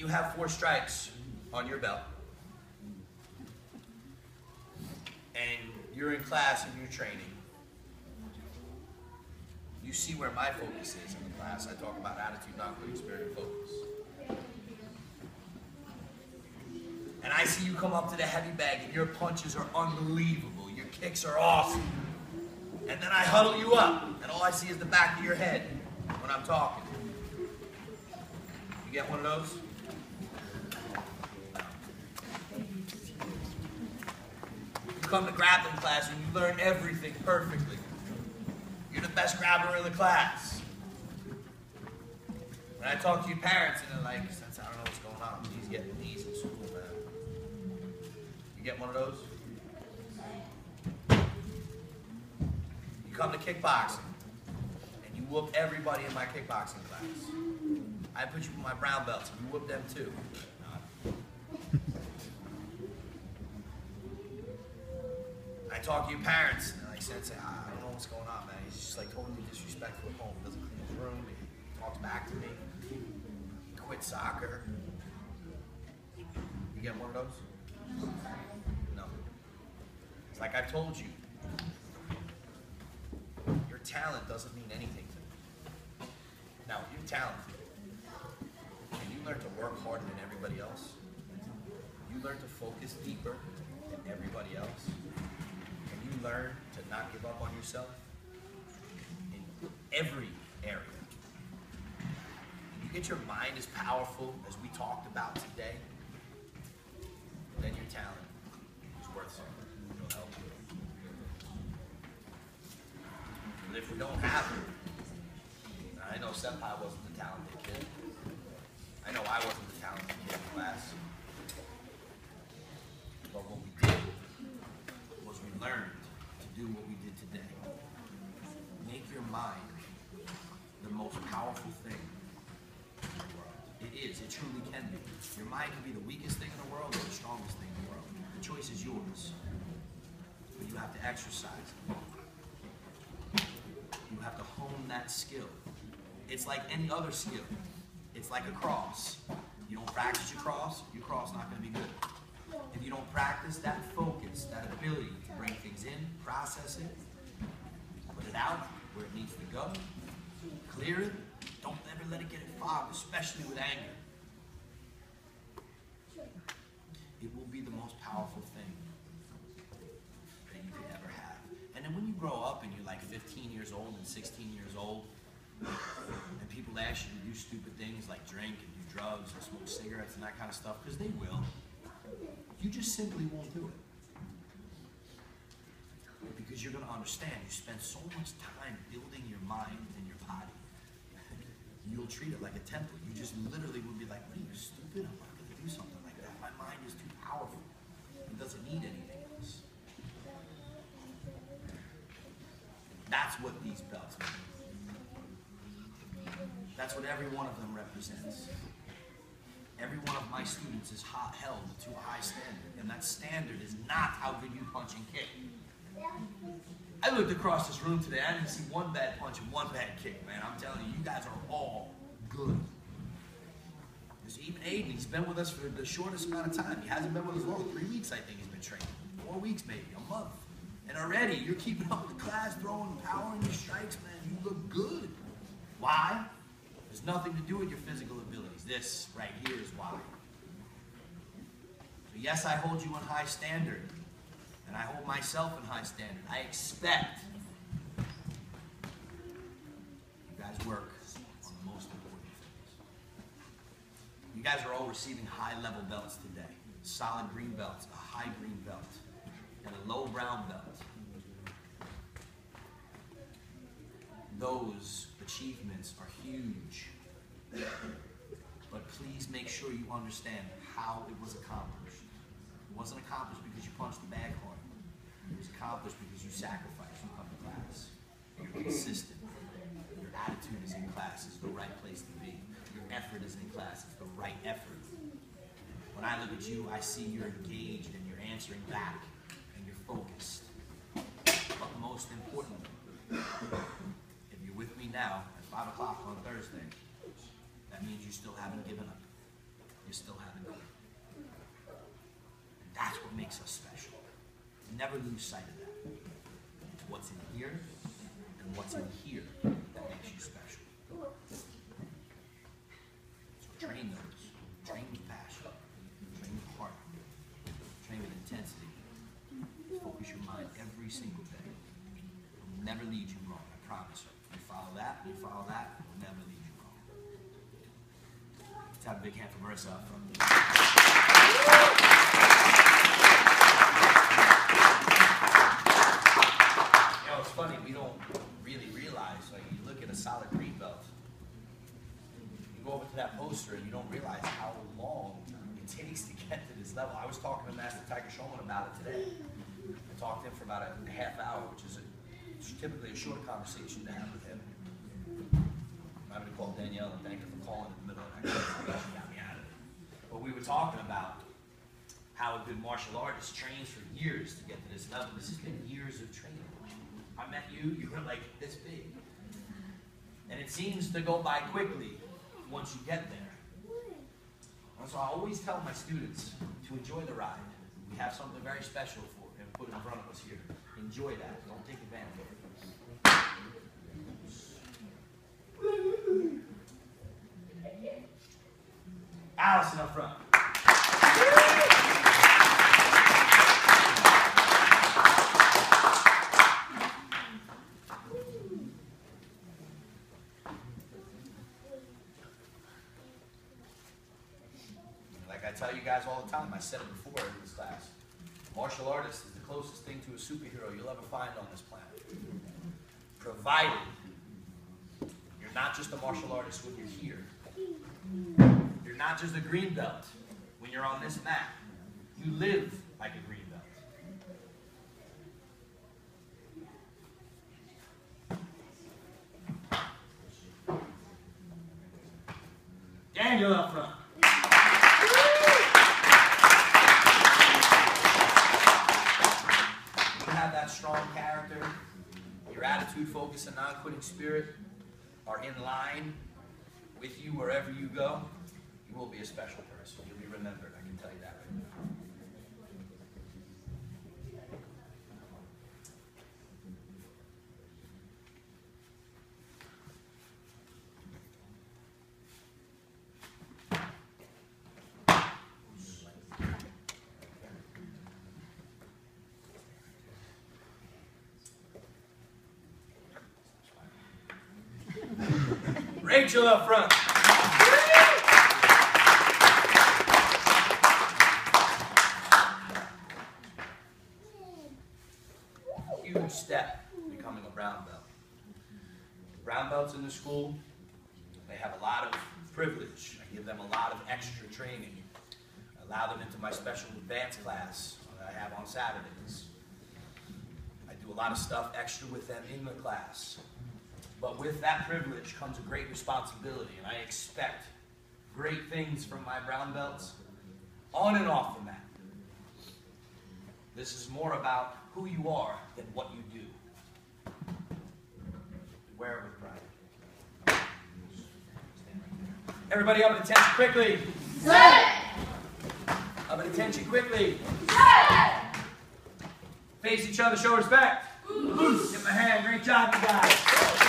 you have 4 stripes on your belt, and you're in class and you're training, you see where my focus is in the class. I talk about attitude, non-quitting spirit, and focus. And I see you come up to the heavy bag and your punches are unbelievable. Your kicks are awesome. And then I huddle you up and all I see is the back of your head when I'm talking. You get one of those? You come to grappling class and you learn everything perfectly. You're the best grappler in the class. When I talk to your parents and they're like, I don't know what's going on. He's getting these in school, man. You get one of those? You come to kickboxing and you whoop everybody in my kickboxing class. I put you with my brown belts and you whoop them too. I talk to your parents and they're like, Sensei, I don't know what's going on, man. He's just like totally disrespectful at home. He doesn't clean his room. He talks back to me. He quit soccer. You get one of those? No. It's like I've told you. Your talent doesn't mean anything to me. Now, you're talented. And you learn to work harder than everybody else. You learn to focus deeper than everybody else. And you learn to not give up on yourself in every area. And you get your mind as powerful as we talked about today, then your talent is worth something. It'll help you. But if we don't have it, I know Senpai wasn't the talented kid. I know I wasn't the talented kid in class. But what we did was we learned to do what we did today. Make your mind the most powerful thing in the world. It is. It truly can be. Your mind can be the weakest thing in the world or the strongest thing in the world. The choice is yours. But you have to exercise it. You have to hone that skill. It's like any other skill. It's like a cross. You don't practice your cross not going to be good. If you don't practice that focus, that ability to bring things in, process it, put it out where it needs to go, clear it, don't ever let it get fogged, especially with anger. It will be the most powerful thing that you could ever have. And then when you grow up and you're like 15 years old and 16 years old, and people ask you to do stupid things like drink and do drugs and smoke cigarettes and that kind of stuff, because they will, you just simply won't do it. Because you're going to understand, you spend so much time building your mind and your body. You'll treat it like a temple. You just literally will be like, what are you, stupid? I'm not going to do something like that. My mind is too powerful. It doesn't need anything else. That's what these belts mean. That's what every one of them represents. Every one of my students is held to a high standard, and that standard is not how good you punch and kick. I looked across this room today, I didn't see one bad punch and one bad kick, man. I'm telling you, you guys are all good. There's even Aiden, he's been with us for the shortest amount of time. He hasn't been with us long, 3 weeks I think he's been training. 4 weeks maybe, a month. And already, you're keeping up with the class, throwing power in your strikes, man. You look good. Why? There's nothing to do with your physical abilities. This right here is why. So yes, I hold you in high standard. And I hold myself in high standard. I expect you guys work on the most important things. You guys are all receiving high-level belts today. Solid green belts, a high green belt, and a low brown belt. Those achievements are huge. But please make sure you understand how it was accomplished. It wasn't accomplished because you punched the bag hard. It was accomplished because you sacrificed. You come to class. You're consistent. Your attitude is in class. It's the right place to be. Your effort is in class. It's the right effort. When I look at you, I see you're engaged and you're answering back and you're focused. But most importantly, if you're with me now at 5 o'clock on Thursday, that means you still haven't given up. you still haven't done. And that's what makes us special. Never lose sight of that. It's what's in here and what's in here that makes you special. So train those. Train with passion. Train with heart. Train with intensity. Focus your mind every single day. It will never lead you wrong, I promise you. You follow that, it will never lead you wrong. Let's have a big hand for Marissa up front. You know, it's funny, we don't really realize, like, you look at a solid green belt, you go over to that poster and you don't realize how long it takes to get to this level. I was talking to Master Tiger Showman about it today. I talked to him for about a half hour, which is typically a short conversation to have with him. I'm going to call Danielle and thank her for calling in the middle of that conversation. She got me out of it. But we were talking about how a good martial artist trains for years to get to this level. This has been years of training. I met you, you were like this big. And it seems to go by quickly once you get there. And so I always tell my students to enjoy the ride. We have something very special for him put in front of us here. Enjoy that. Don't take advantage of it. Allison up front. Like I tell you guys all the time, I said it before in this class, martial artist is the closest thing to a superhero you'll ever find on this planet. Provided you're not just a martial artist when you're here. You're not just a green belt when you're on this mat. You live like a green belt. Daniel up front. You have that strong character. Your attitude, focus, and non-quitting spirit are in line with you wherever you go. You will be a special person. You'll be remembered. I can tell you that right now. Rachel up front. Huge step becoming a brown belt. Brown belts in the school, they have a lot of privilege. I give them a lot of extra training. I allow them into my special advanced class that I have on Saturdays. I do a lot of stuff extra with them in the class. But with that privilege comes a great responsibility, and I expect great things from my brown belts on and off the mat. This is more about who you are than what you do. Wear it with pride. Everybody up at attention quickly. Good. Up at attention quickly. Good. Face each other, show respect. Give them a hand. Great job, you guys.